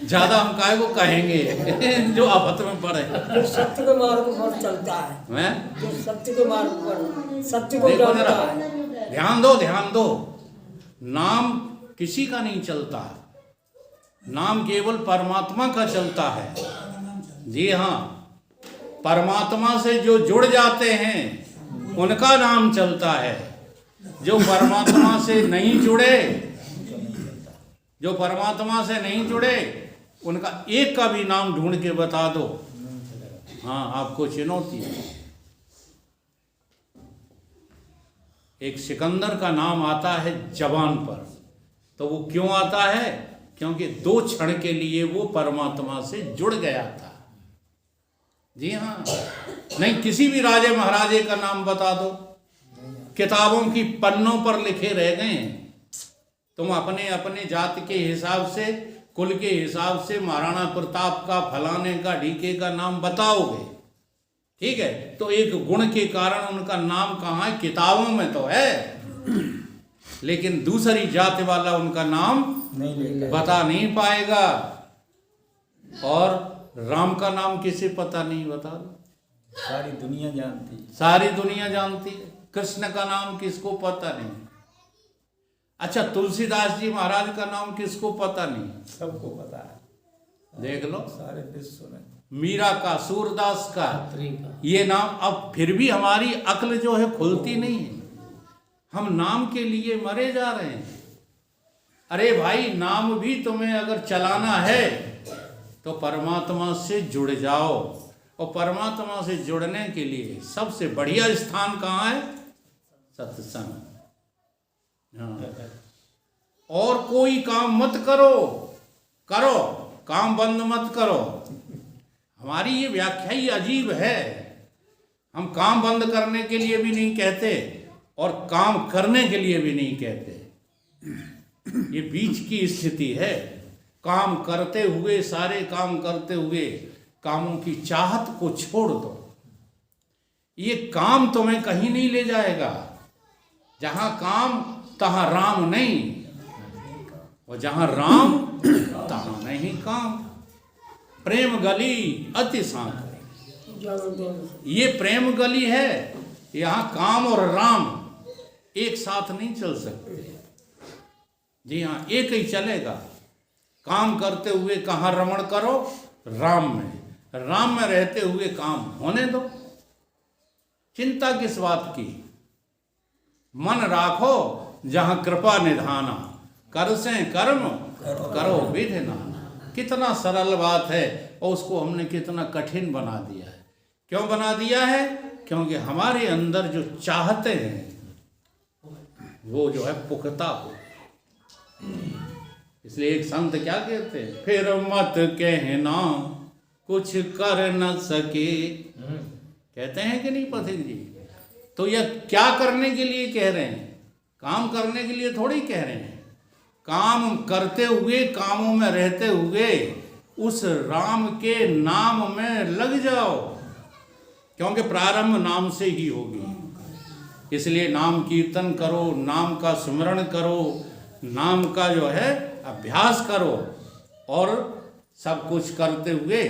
ज्यादा हम काहे को कहेंगे जो आफत में पड़े। जो सत्य के मार्ग पर चलता है, हैं? जो सत्य के मार्ग पर सत्य को देखो जानता जरा, है। ध्यान दो, नाम किसी का नहीं चलता, नाम केवल परमात्मा का चलता है। जी हाँ, परमात्मा से जो जुड़ जाते हैं उनका नाम चलता है। जो परमात्मा से नहीं जुड़े, जो परमात्मा से नहीं जुड़े, उनका एक का भी नाम ढूंढ के बता दो, हाँ आपको चुनौती है। एक सिकंदर का नाम आता है जबान पर, तो वो क्यों आता है? क्योंकि 2 क्षण के लिए वो परमात्मा से जुड़ गया था। जी हाँ, नहीं किसी भी राजे महाराजे का नाम बता दो, किताबों की पन्नों पर लिखे रह गए हैं। तुम अपने अपने जात के हिसाब से, कुल के हिसाब से महाराणा प्रताप का, फलाने का, ढीके का नाम बताओगे, ठीक है, तो एक गुण के कारण उनका नाम कहाँ है? किताबों में तो है, लेकिन दूसरी जाति वाला उनका नाम बता नहीं पाएगा। और राम का नाम किसे पता नहीं, बता दो? सारी दुनिया जानती, सारी दुनिया जानती है। कृष्ण का नाम किसको पता नहीं? अच्छा, तुलसीदास जी महाराज का नाम किसको पता नहीं? सबको पता है, देख लो, सारे विश्व में। मीरा का, सूरदास का, ये नाम अब फिर भी हमारी अक्ल जो है खुलती नहीं है। हम नाम के लिए मरे जा रहे हैं। अरे भाई, नाम भी तुम्हें अगर चलाना है तो परमात्मा से जुड़ जाओ, और परमात्मा से जुड़ने के लिए सबसे बढ़िया स्थान कहाँ है? सत्संग। हाँ। और कोई काम मत करो, काम बंद मत करो। हमारी ये व्याख्या ही अजीब है। हम काम बंद करने के लिए भी नहीं कहते और काम करने के लिए भी नहीं कहते। ये बीच की स्थिति है। काम करते हुए, सारे काम करते हुए कामों की चाहत को छोड़ दो। ये काम तुम्हें कहीं नहीं ले जाएगा। जहां काम तहां राम नहीं, और जहां राम तहां नहीं काम। प्रेम गली अति सांकरी, ये प्रेम गली है। यहाँ काम और राम एक साथ नहीं चल सकते। जी हाँ, एक ही चलेगा। काम करते हुए कहाँ रमण करो? राम में। राम में रहते हुए काम होने दो। चिंता किस बात की? मन राखो जहां कृपा निधाना, कर से कर्म करो विधि नाना। कितना सरल बात है, और उसको हमने कितना कठिन बना दिया है। क्यों बना दिया है? क्योंकि हमारे अंदर जो चाहते हैं वो जो है पुख्ता हो। इसलिए एक संत क्या कहते हैं? फिर मत कहना कुछ कर न सके। कहते हैं कि नहीं पथिक जी? तो यह क्या करने के लिए कह रहे हैं? काम करने के लिए थोड़ी कह रहे हैं। काम करते हुए, कामों में रहते हुए उस राम के नाम में लग जाओ, क्योंकि प्रारंभ नाम से ही होगी। इसलिए नाम कीर्तन करो, नाम का स्मरण करो, नाम का जो है अभ्यास करो, और सब कुछ करते हुए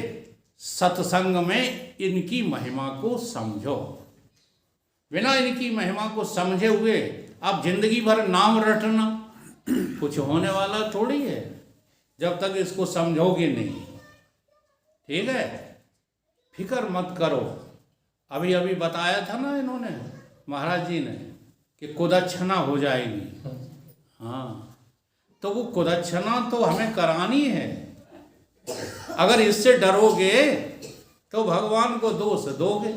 सत्संग में इनकी महिमा को समझो। बिना इनकी महिमा को समझे हुए आप जिंदगी भर नाम रटना कुछ होने वाला थोड़ी है, जब तक इसको समझोगे नहीं। ठीक है, फिक्र मत करो। अभी अभी बताया था ना इन्होंने, महाराज जी ने, कि कुदक्षिणा हो जाएगी। हाँ, तो वो कुदक्षिणा तो हमें करानी है। अगर इससे डरोगे तो भगवान को दोष दोगे,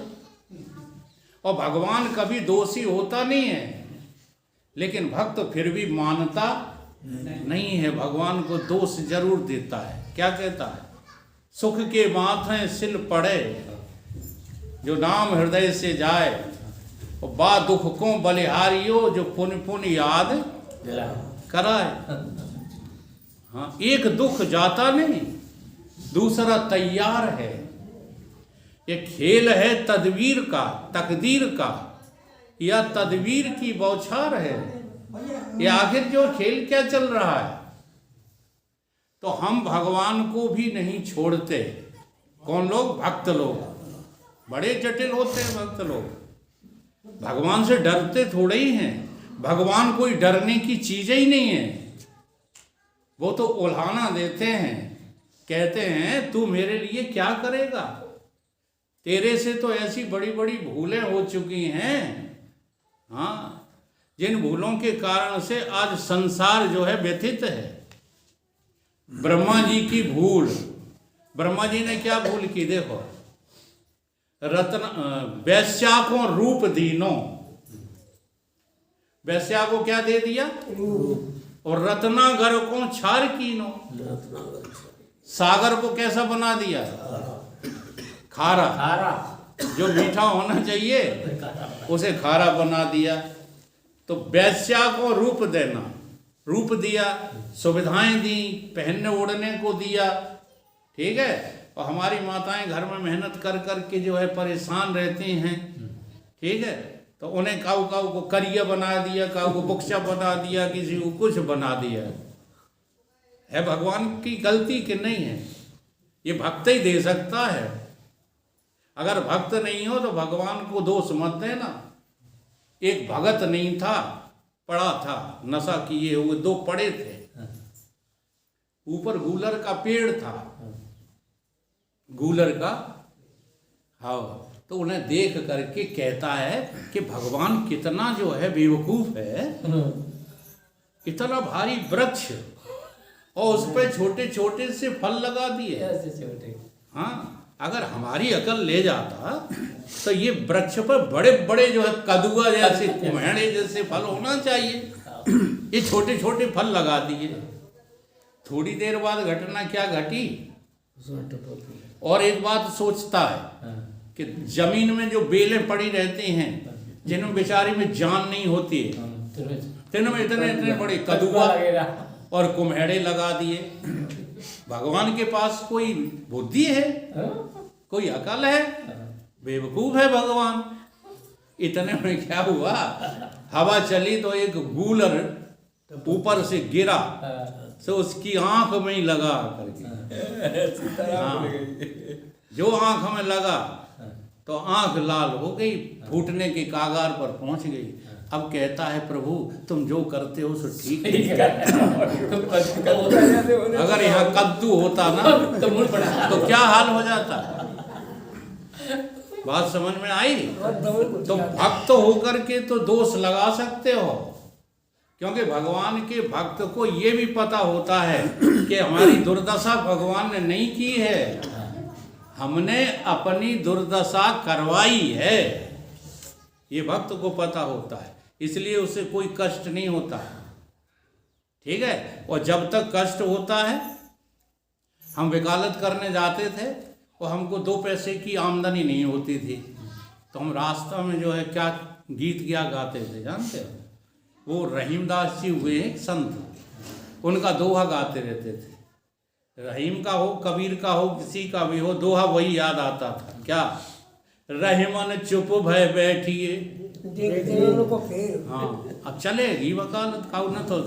और भगवान कभी दोषी होता नहीं है, लेकिन भक्त फिर भी मानता नहीं है। भगवान को दोष जरूर देता है। क्या कहता है? सुख के माथे सिल पड़े, जो नाम हृदय से जाए, और बा दुख को बलिहारियो, जो पुण्य पुण्य याद कराए। हाँ, एक दुख जाता नहीं, दूसरा तैयार है। ये खेल है तदबीर का, तकदीर का, या तदबीर की बौछार है। ये आखिर जो खेल क्या चल रहा है? तो हम भगवान को भी नहीं छोड़ते। कौन लोग? भक्त लोग। बड़े जटिल होते हैं भक्त लोग, भगवान से डरते थोड़े ही हैं। भगवान कोई डरने की चीज ही नहीं है, वो तो उल्हाना देते हैं, कहते हैं तू मेरे लिए क्या करेगा, तेरे से तो ऐसी बड़ी बड़ी भूलें हो चुकी हैं, हाँ, जिन भूलों के कारण से आज संसार जो है व्यथित है। ब्रह्मा जी की भूल, ब्रह्मा जी ने क्या भूल की? देखो, रत्न वैश्या को रूप दीनो, वैश्या को क्या दे दिया? और रत्नागर को छार कीनो, सागर को कैसा बना दिया? खारा। जो मीठा होना चाहिए उसे खारा बना दिया। तो वैश्या को रूप देना, रूप दिया, सुविधाएं दी, पहनने ओढ़ने को दिया, ठीक है। और हमारी माताएं घर में मेहनत कर कर के जो है परेशान रहती हैं, ठीक है। तो उन्हें काऊ काऊ को करिया बना दिया, काऊ को बुक्शा बना दिया, किसी को कुछ बना दिया। है भगवान की गलती कि नहीं है? ये भक्त ही दे सकता है। अगर भक्त नहीं हो तो भगवान को दोष मत देना। एक भगत नहीं था, पड़ा था, नशा किए हुए दो पड़े थे, ऊपर गूलर का पेड़ था, गूलर का, हाँ। तो उन्हें देख करके कहता है कि भगवान कितना जो है बेवकूफ है, इतना भारी वृक्ष और उस पर छोटे छोटे से फल लगा दिए। हाँ, अगर हमारी अकल ले जाता तो ये वृक्ष पर बड़े बड़े जो है कदुआ जैसे, कुम्हेड़े जैसे फल होना चाहिए, ये छोटे छोटे फल लगा दिए। थोड़ी देर बाद घटना क्या घटी? और एक बात सोचता है कि जमीन में जो बेलें पड़ी रहती हैं, जिनमें बेचारी में जान नहीं होती है, तिनमें इतने इतने बड़े कदुआ और कुम्हेड़े लगा दिए। भगवान के पास कोई बुद्धि है, कोई अकल है? बेवकूफ है भगवान। इतने में क्या हुआ, हवा चली तो एक गूलर ऊपर से गिरा, तो उसकी आंख में ही लगा करके, हाँ, जो आंख में लगा तो आंख लाल हो गई, फूटने के कागार पर पहुंच गई। अब कहता है प्रभु तुम जो करते हो सो ठीक है। अगर यहाँ कद्दू होता ना तो क्या हाल हो जाता? बात समझ में आई? तो भक्त होकर के तो दोष लगा सकते हो, क्योंकि भगवान के भक्त को ये भी पता होता है कि हमारी दुर्दशा भगवान ने नहीं की है, हमने अपनी दुर्दशा करवाई है। ये भक्त को पता होता है, इसलिए उसे कोई कष्ट नहीं होता, ठीक है। और जब तक कष्ट होता है, हम वकालत करने जाते थे और हमको 2 पैसे की आमदनी नहीं होती थी, तो हम रास्ता में जो है क्या गीत क्या गाते थे जानते हो? वो रहीमदास जी हुए एक संत, उनका दोहा गाते रहते थे। रहीम का हो, कबीर का हो, किसी का भी हो, दोहा वही याद आता था। क्या? रहीमन चुप भय बैठिए, को फिर हाँ, अब चलेगी वकालत, खाऊ न तो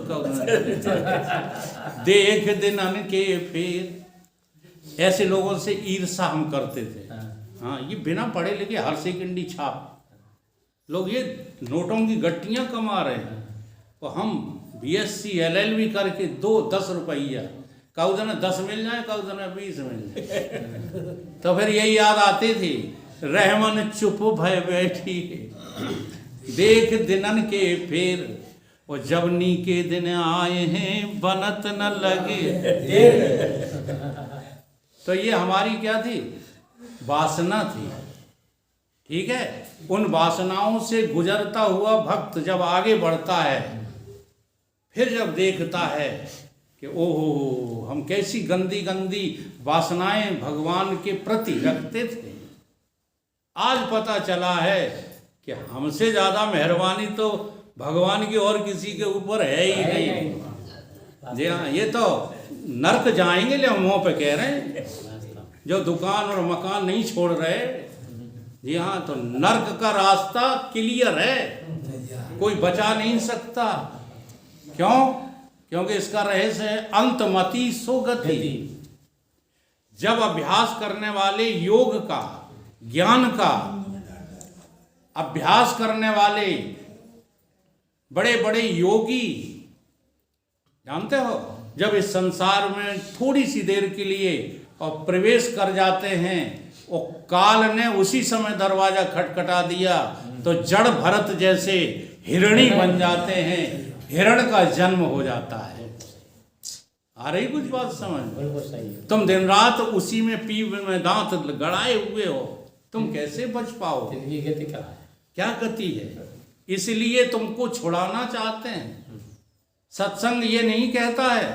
देख दिनन के फिर। ऐसे लोगों से ईर्षा हम करते थे। हाँ, ये बिना पढ़े लिखे हर सेकंडी छाप लोग ये नोटों की गट्टियां कमा रहे हैं, तो हम BSc LLB करके 10 रुपया, काऊ दिन 10 मिल जाए, काऊ दिन 20 मिल जाए। तो फिर यही याद आती थी, रहमन चुप भय बैठी देख दिनन के फिर, और जवनी के दिन आए हैं बनत न लगे। तो ये हमारी क्या थी? वासना थी, ठीक है। उन वासनाओं से गुजरता हुआ भक्त जब आगे बढ़ता है, फिर जब देखता है कि ओहो हम कैसी गंदी गंदी वासनाएं भगवान के प्रति रखते थे, आज पता चला है कि हमसे ज़्यादा मेहरबानी तो भगवान की और किसी के ऊपर है ही नहीं। जी हाँ, ये तो नर्क जाएंगे, ले हम मुँह पे कह रहे हैं, जो दुकान और मकान नहीं छोड़ रहे। जी हाँ, तो नर्क का रास्ता क्लियर है, कोई बचा नहीं सकता। क्यों? क्योंकि इसका रहस्य है अंतमति सो गति। जब अभ्यास करने वाले योग का, ज्ञान का अभ्यास करने वाले बड़े बड़े योगी, जानते हो, जब इस संसार में थोड़ी सी देर के लिए और प्रवेश कर जाते हैं और काल ने उसी समय दरवाजा खटखटा दिया तो जड़ भरत जैसे हिरणी बन जाते हैं, हिरण का जन्म हो जाता है। आ रही कुछ बात समझ? बिल्कुल सही है। तुम दिन रात उसी में पीप में दांत गड़ाए हुए हो, तुम कैसे बच पाओ? जिंदगी गति क्या है? क्या गति है? इसलिए तुमको छुड़ाना चाहते हैं। सत्संग ये नहीं कहता है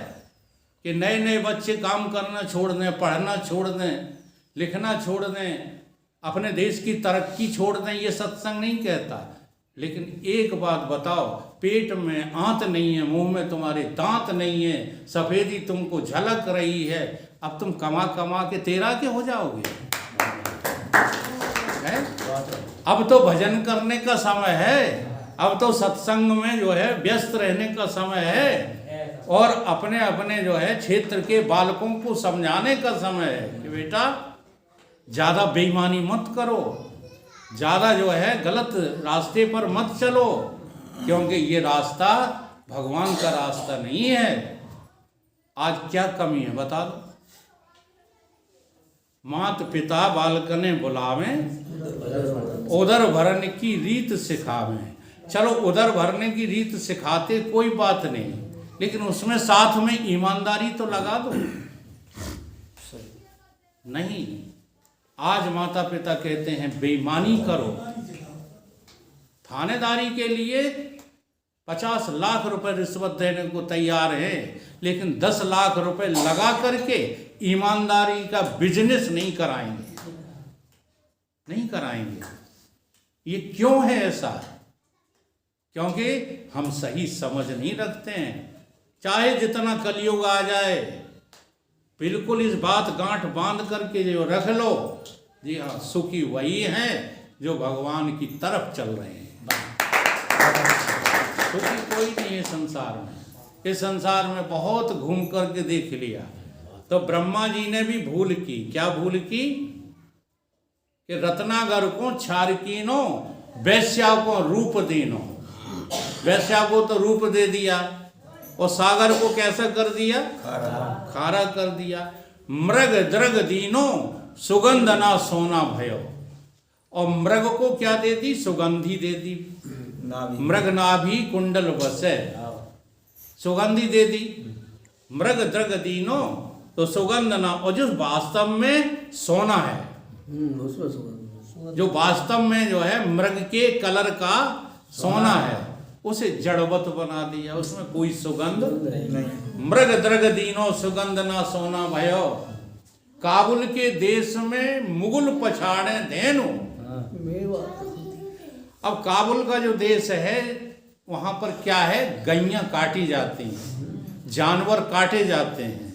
कि नए नए बच्चे काम करना छोड़ दें, पढ़ना छोड़ दें, लिखना छोड़ दें, अपने देश की तरक्की छोड़ दें, ये सत्संग नहीं कहता। लेकिन एक बात बताओ, पेट में आंत नहीं है, मुंह में तुम्हारे दांत नहीं है, सफेदी तुमको झलक रही है, अब तुम कमा कमा के तेरा के हो जाओगे? है? अब तो भजन करने का समय है, अब तो सत्संग में जो है व्यस्त रहने का समय है, और अपने अपने जो है क्षेत्र के बालकों को समझाने का समय है कि बेटा ज़्यादा बेईमानी मत करो, ज़्यादा जो है गलत रास्ते पर मत चलो, क्योंकि ये रास्ता भगवान का रास्ता नहीं है। आज क्या कमी है बता दो? मात पिता बालकने बुलावें, उदर भरने की रीत सिखावें। चलो उदर भरने की रीत सिखाते कोई बात नहीं, लेकिन उसमें साथ में ईमानदारी तो लगा दो। नहीं, आज माता पिता कहते हैं बेईमानी करो, थानेदारी के लिए 50 लाख रुपए रिश्वत देने को तैयार है, लेकिन 10 लाख रुपए लगा करके ईमानदारी का बिजनेस नहीं कराएंगे, नहीं कराएंगे। ये क्यों है ऐसा? क्योंकि हम सही समझ नहीं रखते हैं। चाहे जितना कलयुग आ जाए, बिल्कुल इस बात गांठ बांध करके जो रख लो, जी हाँ, सुखी वही हैं जो भगवान की तरफ चल रहे हैं। सुखी कोई नहीं है संसार में। इस संसार में बहुत घूम करके देख लिया। तो ब्रह्मा जी ने भी भूल की। क्या भूल की? कि रत्नागर को छारकीनो, वैश्या को रूप दीनो। वैश्या को तो रूप दे दिया, और सागर को कैसा कर दिया? खारा कर दिया। मृग द्रग दीनो, सुगंध ना सोना भयो। और मृग को क्या दे दी? सुगंधी दे दी। मृग नाभि कुंडल बसे, सुगंधी दे दी। मृग द्रग दीनो, तो सुगंध ना, और जो वास्तव में सोना है, जो वास्तव में जो है मृग के कलर का सोना है, उसे जड़वत बना दिया, उसमें कोई सुगंध नहीं। मृग द्रग दीनो, सुगंध ना सोना भयो। काबुल के देश में मुगल पछाड़े धेनु। अब काबुल का जो देश है, वहां पर क्या है? गैयां काटी जाती हैं, जानवर काटे जाते हैं,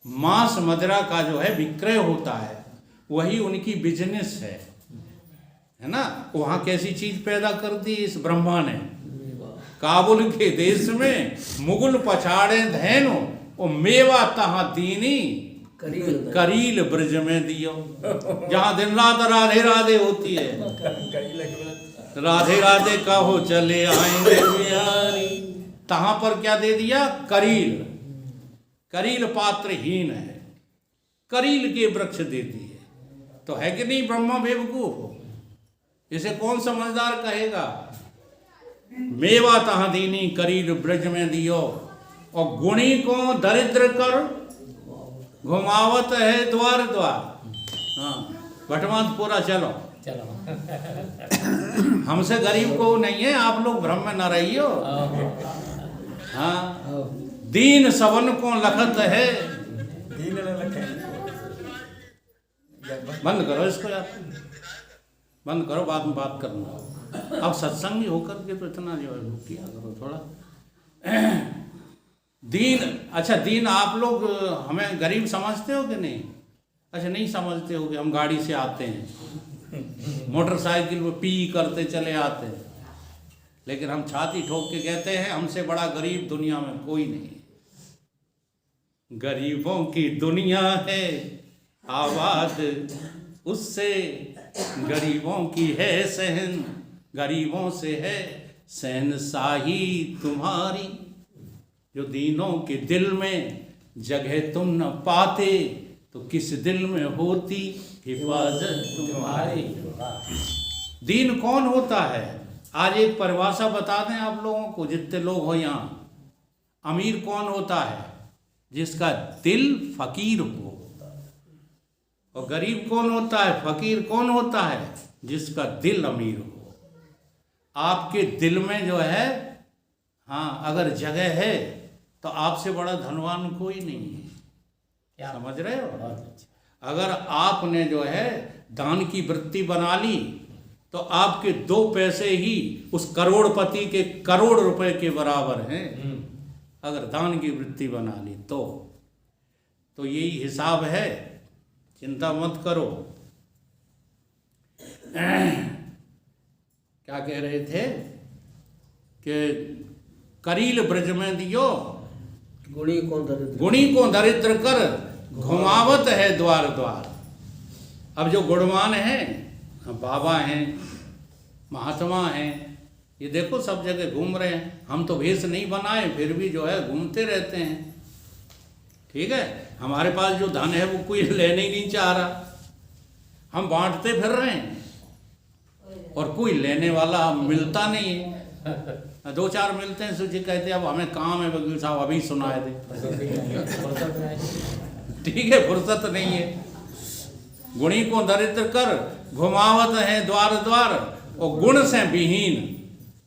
मांस मदिरा का जो है विक्रय होता है, वही उनकी बिजनेस है ना। वहां कैसी चीज पैदा कर दी इस ब्रह्मा ने? काबुल के देश में मुगल पछाड़े धेनु, और मेवा तहां दीनी, करील ब्रज में दियो। जहां दिन रात राधे राधे होती है, राधे राधे कहो चले आएंगे बिहारी, तहां पर क्या दे दिया? करील। करील पात्रहीन है, करील के वृक्ष देती है। तो है कि नहीं ब्रह्मा बेवकूफ? इसे कौन समझदार कहेगा? मेवा तहां दीनी, करील ब्रज में दियो। और गुणी को दरिद्र कर, घुमावत है द्वार द्वार। हाँ, भटवंतपुरा चलो, हमसे गरीब को नहीं है, आप लोग भ्रम में न रहियो। हाँ, दीन सवन को लखत है। बंद करो इसको यार, बंद करो, बाद में बात करना। अब सत्संगी होकर के तो इतना जो है किया करो थोड़ा। दीन, अच्छा दीन आप लोग हमें गरीब समझते हो कि नहीं? अच्छा नहीं समझते हो कि हम गाड़ी से आते हैं, मोटरसाइकिल में पी करते चले आते हैं, लेकिन हम छाती ठोक के कहते हैं हमसे बड़ा गरीब दुनिया में कोई नहीं। गरीबों की दुनिया है आबाद उससे, गरीबों की है सहन, गरीबों से है शहनशाही तुम्हारी। जो दीनों के दिल में जगह तुम न पाते, तो किस दिल में होती हिफाजत तुम्हारी। दीन कौन होता है? आज एक परिभाषा बता दें आप लोगों को, जितने लोग हो यहाँ। अमीर कौन होता है? जिसका दिल फकीर हो। और गरीब कौन होता है? फकीर कौन होता है? जिसका दिल अमीर हो। आपके दिल में जो है, हाँ, अगर जगह है तो आपसे बड़ा धनवान कोई नहीं है। समझ रहे हो? अगर आपने जो है दान की वृत्ति बना ली, तो आपके 2 पैसे ही उस करोड़पति के करोड़ रुपए के बराबर हैं। अगर दान की वृत्ति बना ली तो यही हिसाब है, चिंता मत करो। क्या कह रहे थे कि करील ब्रज में दियो गुणी को दरिद्र कर, घुमावत है द्वार द्वार। अब जो गुणवान हैं, बाबा हैं, महात्मा हैं, ये देखो सब जगह घूम रहे हैं। हम तो भेष नहीं बनाए, फिर भी जो है घूमते रहते हैं। ठीक है, हमारे पास जो धन है वो कोई लेने ही नहीं चाह रहा, हम बांटते फिर रहे हैं, और कोई लेने वाला मिलता नहीं है। 2-4 मिलते हैं, सोचिए कहते हैं अब हमें काम है वकील साहब, अभी सुनाए थे। ठीक है, फुर्सत नहीं है। गुणी को दरिद्र कर, घुमावत है द्वार द्वार, और गुण से विहीन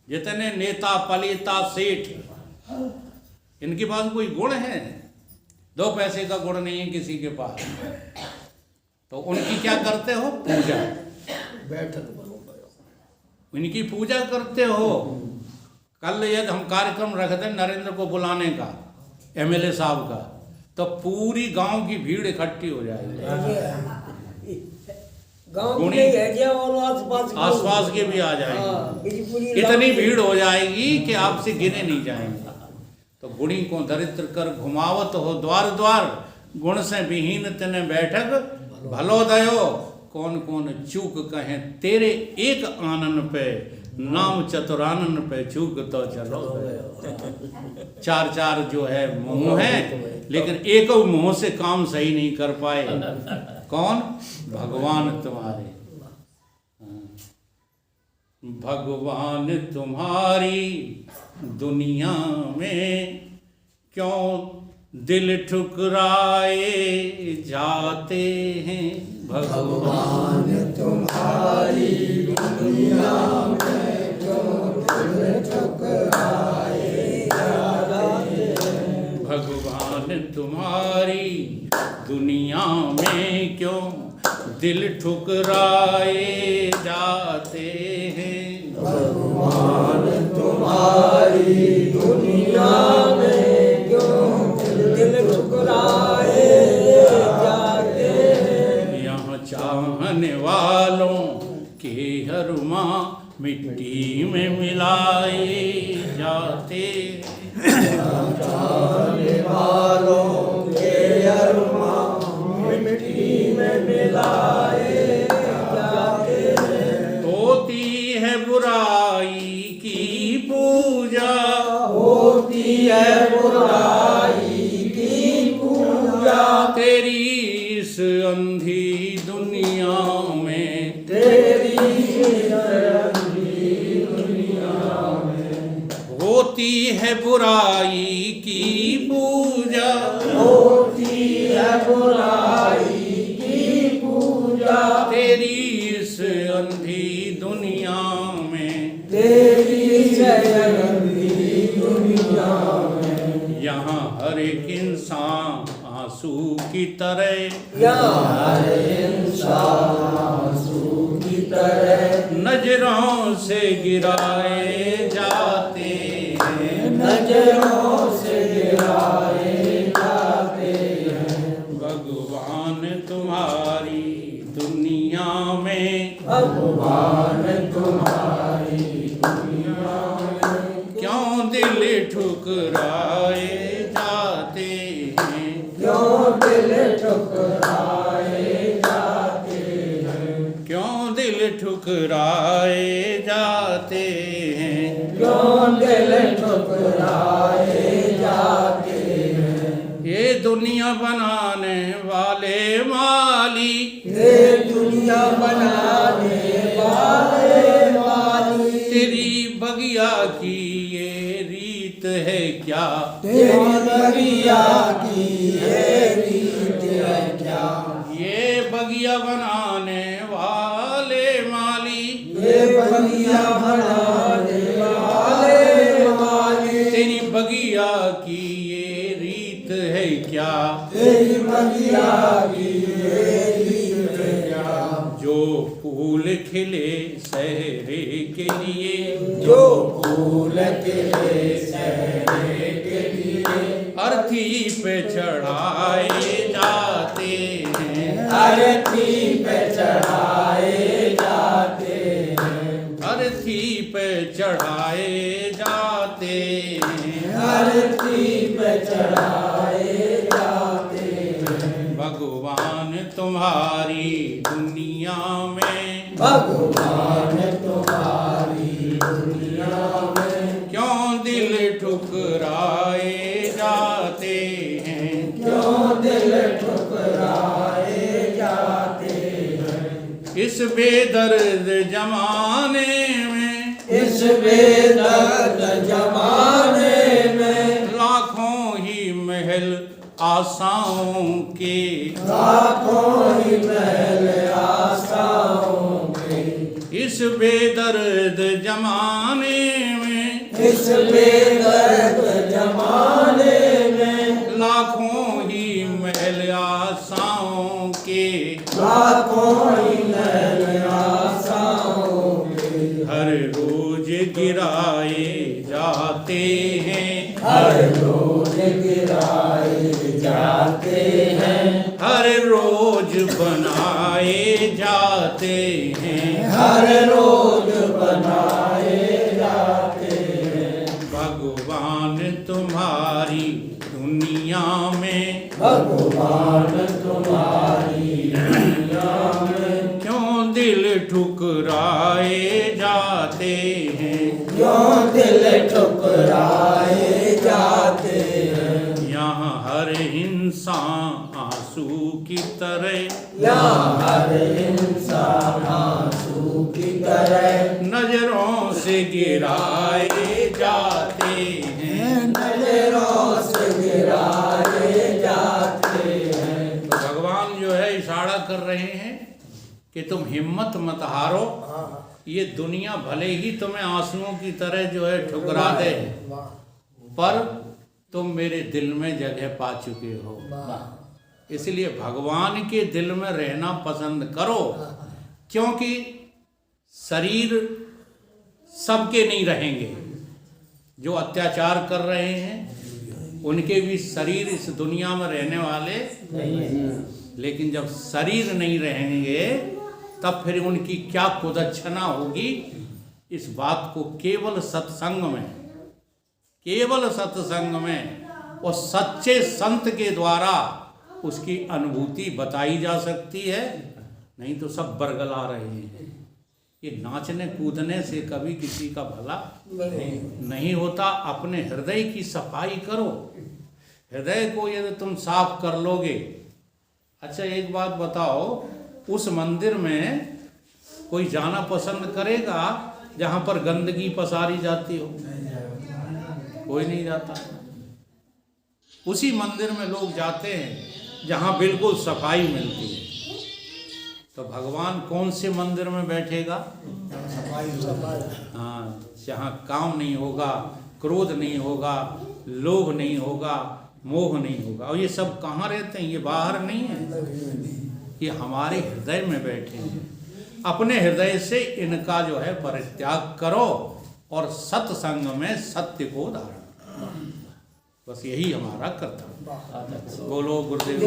जितने नेता पलेता सेठ, इनके पास कोई गुण है? 2 पैसे का गुण नहीं है किसी के पास। तो उनकी क्या करते हो? पूजा। बैठक इनकी पूजा करते हो। कल यदि हम कार्यक्रम रख दें नरेंद्र को बुलाने का, MLA साहब का, तो पूरी गांव की भीड़ इकट्ठी हो जाएगी। गांव में है और आसपास के भी आ जाएंगे। इतनी भीड़ हो जाएगी कि आपसे गिने नहीं जाएंगे। तो गुणी को दरिद्र कर, घुमावत हो द्वार द्वार, गुण से विहीन तने बैठक भलो दयो। कौन कौन चूक कहे तेरे एक आनन पे, नाम चतुरानन पे चूक तो चलो। 4 जो है मुंह है, लेकिन एक मुंह से काम सही नहीं कर पाए। कौन? भगवान तुम्हारे। भगवान तुम्हारी दुनिया में क्यों दिल ठुकराए जाते हैं। भगवान तुम्हारी दुनिया में क्यों दिल ठुकराए जाते हैं। भगवान तुम्हारी दुनिया में क्यों दिल ठुकराए जाते हैं। भगवान तुम्हारी दुनिया में क्यों दिल ठुकराए जाते हैं। यहाँ चाहने वालों के अरमा मिट्टी में मिलाए जाते। चाहने वालों के अरमा मिट्टी में मिलाए जाते हैं। होती है बुराई की पूजा, होती है बुराई की पूजा, तेरी इस अंधी दुनिया में, तेरी अंधी दुनिया में। होती है बुराई की पूजा, होती है बुराई की पूजा, तेरी इस अंधी दुनिया में, तेरी अंधी दुनिया में। यहाँ हर एक इंसान आंसू की तरह, यहाँ हर इंसान आंसू की तरह नजरों से गिराए जाते हैं। नजरों से गिराए जाते हैं। भगवान तुम्हारी दुनिया में, भगवान तुम्हारी दुनिया में ठुकराए जाते हैं, क्यों दिल ठुकराए जाते हैं। ये दुनिया बनाने वाले माली, ये दुनिया बनाने वाले माली, तेरी बगिया की ये रीत है क्या, तेरी बगिया की ये रीत है क्या। ये बगिया बनाने वाले माली, ये बगिया बनाने वाले माली, तेरी बगिया की ये रीत है क्या, तेरी बगिया की ये रीत है क्या। जो फूल खिले सहरे के लिए, जो फूल खिले सहरे के लिए, अर्थी पे चढ़ाए जाते हैं, अर्थी पे चढ़ाए जाते हैं, अर्थी पे चढ़ाए जाते हैं, अर्थी पे चढ़ाए जाते हैं। भगवान तुम्हारी दुनिया में, भगवान तुम्हारी दुनिया में, क्यों दिल ठुकराए जाते हैं, क्यों दिल ठुकराए जाते हैं। इस बेदर्द जमाने में, इस बेदर्द जमाने में, लाखों ही महल आशाओं के, लाखों ही महल आशाओं के। इस बेदर्द जमाने में, इस बेदर्द जमाने में, लाखों ही महल आशाओं के, लाखों ही महल आशाओं के। हर रोज गिराए जाते हैं, हर रोज गिराए जाते हैं, हर रोज बनाए जाते हैं, हर रोज बनाए जाते हैं। भगवान तुम्हारी दुनिया में, भगवान तुम्हारी दुनिया में, क्यों दिल ठुकराए जाते हैं, क्यों दिल ठुकराए जाते हैं। यहाँ हर इंसान आंसू की तरह, यहाँ हर इंसान आंसू की तरह, नजरों से गिराए जाते हैं, नजरों से गिराए जाते हैं। तो भगवान जो है इशारा कर रहे हैं कि तुम हिम्मत मत हारो, ये दुनिया भले ही तुम्हें आंसुओं की तरह जो है ठुकरा दे, पर तुम मेरे दिल में जगह पा चुके हो, इसलिए भगवान के दिल में रहना पसंद करो, क्योंकि शरीर सबके नहीं रहेंगे। जो अत्याचार कर रहे हैं उनके भी शरीर इस दुनिया में रहने वाले नहीं हैं, लेकिन जब शरीर नहीं रहेंगे तब फिर उनकी क्या कुदच्छना होगी। इस बात को केवल सत्संग में, केवल सत्संग में और सच्चे संत के द्वारा उसकी अनुभूति बताई जा सकती है, नहीं तो सब बरगला रहे हैं। ये नाचने कूदने से कभी किसी का भला नहीं होता। अपने हृदय की सफाई करो, हृदय को यदि तुम साफ कर लोगे। अच्छा एक बात बताओ, उस मंदिर में कोई जाना पसंद करेगा जहाँ पर गंदगी पसारी जाती हो? कोई नहीं जाता। उसी मंदिर में लोग जाते हैं जहाँ बिल्कुल सफाई मिलती है। तो भगवान कौन से मंदिर में बैठेगा? हाँ, जहाँ काम नहीं होगा, क्रोध नहीं होगा, लोभ नहीं होगा, मोह नहीं होगा। और ये सब कहाँ रहते हैं? ये बाहर नहीं है, ये हमारे हृदय में बैठे हैं। अपने हृदय से इनका जो है परित्याग करो और सत्संग में सत्य को धारण करो। बस यही हमारा कर्तव्य। बोलो गुरुदेव।